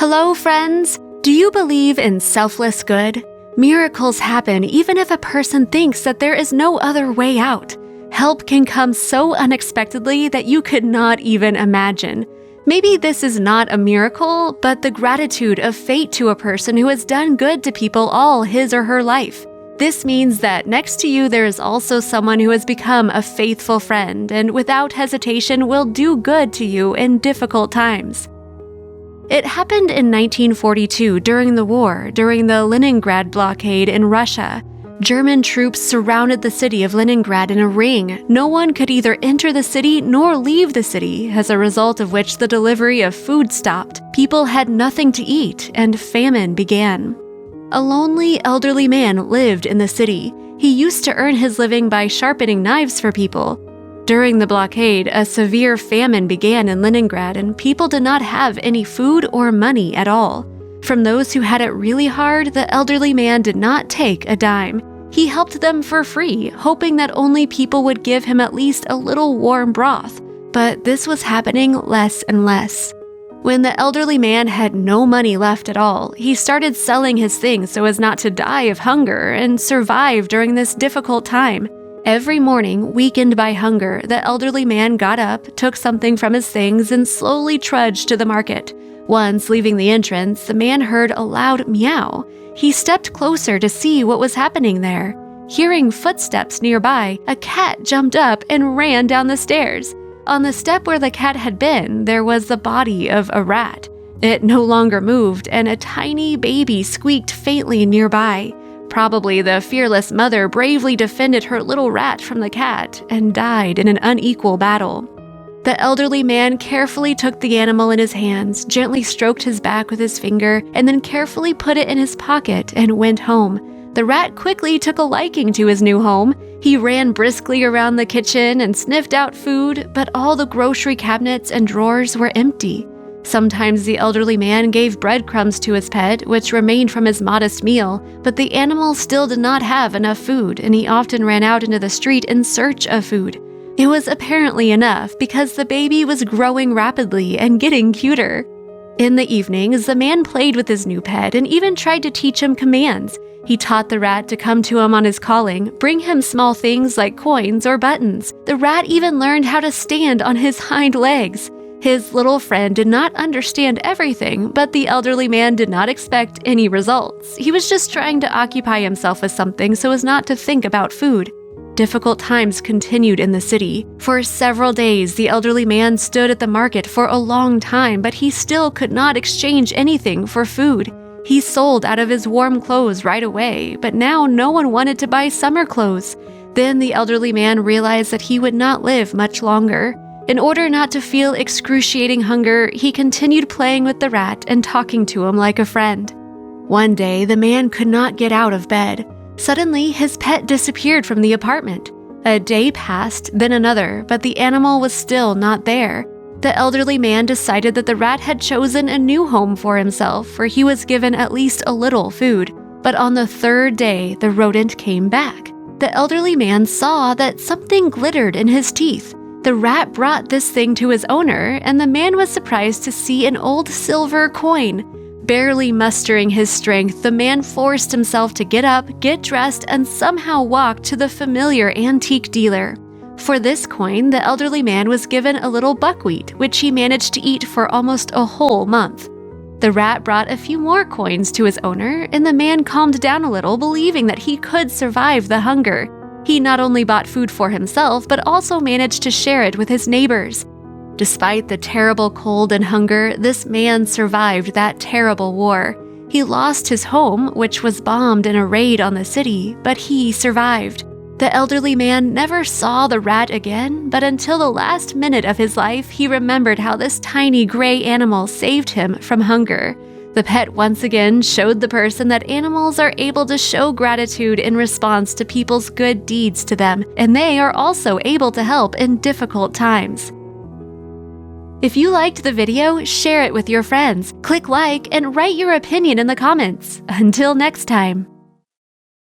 Hello, friends! Do you believe in selfless good? Miracles happen even if a person thinks that there is no other way out. Help can come so unexpectedly that you could not even imagine. Maybe this is not a miracle, but the gratitude of fate to a person who has done good to people all his or her life. This means that next to you there is also someone who has become a faithful friend and without hesitation will do good to you in difficult times. It happened in 1942 during the war, during the Leningrad blockade in Russia. German troops surrounded the city of Leningrad in a ring. No one could either enter the city nor leave the city, as a result of which the delivery of food stopped. People had nothing to eat, and famine began. A lonely, elderly man lived in the city. He used to earn his living by sharpening knives for people. During the blockade, a severe famine began in Leningrad, and people did not have any food or money at all. From those who had it really hard, the elderly man did not take a dime. He helped them for free, hoping that only people would give him at least a little warm broth. But this was happening less and less. When the elderly man had no money left at all, he started selling his things so as not to die of hunger and survive during this difficult time. Every morning, weakened by hunger, the elderly man got up, took something from his things, and slowly trudged to the market. Once leaving the entrance, the man heard a loud meow. He stepped closer to see what was happening there. Hearing footsteps nearby, a cat jumped up and ran down the stairs. On the step where the cat had been, there was the body of a rat. It no longer moved, and a tiny baby squeaked faintly nearby. Probably the fearless mother bravely defended her little rat from the cat and died in an unequal battle. The elderly man carefully took the animal in his hands, gently stroked his back with his finger, and then carefully put it in his pocket and went home. The rat quickly took a liking to his new home. He ran briskly around the kitchen and sniffed out food, but all the grocery cabinets and drawers were empty. Sometimes the elderly man gave breadcrumbs to his pet, which remained from his modest meal, but the animal still did not have enough food, and he often ran out into the street in search of food. It was apparently enough because the baby was growing rapidly and getting cuter. In the evenings, the man played with his new pet and even tried to teach him commands. He taught the rat to come to him on his calling, bring him small things like coins or buttons. The rat even learned how to stand on his hind legs. His little friend did not understand everything, but the elderly man did not expect any results. He was just trying to occupy himself with something so as not to think about food. Difficult times continued in the city. For several days, the elderly man stood at the market for a long time, but he still could not exchange anything for food. He sold out of his warm clothes right away, but now no one wanted to buy summer clothes. Then the elderly man realized that he would not live much longer. In order not to feel excruciating hunger, he continued playing with the rat and talking to him like a friend. One day, the man could not get out of bed. Suddenly, his pet disappeared from the apartment. A day passed, then another, but the animal was still not there. The elderly man decided that the rat had chosen a new home for himself, where he was given at least a little food. But on the third day, the rodent came back. The elderly man saw that something glittered in his teeth. The rat brought this thing to his owner, and the man was surprised to see an old silver coin. Barely mustering his strength, the man forced himself to get up, get dressed, and somehow walk to the familiar antique dealer. For this coin, the elderly man was given a little buckwheat, which he managed to eat for almost a whole month. The rat brought a few more coins to his owner, and the man calmed down a little, believing that he could survive the hunger. He not only bought food for himself, but also managed to share it with his neighbors. Despite the terrible cold and hunger, this man survived that terrible war. He lost his home, which was bombed in a raid on the city, but he survived. The elderly man never saw the rat again, but until the last minute of his life, he remembered how this tiny gray animal saved him from hunger. The pet once again showed the person that animals are able to show gratitude in response to people's good deeds to them, and they are also able to help in difficult times. If you liked the video, share it with your friends. Click like and write your opinion in the comments. Until next time.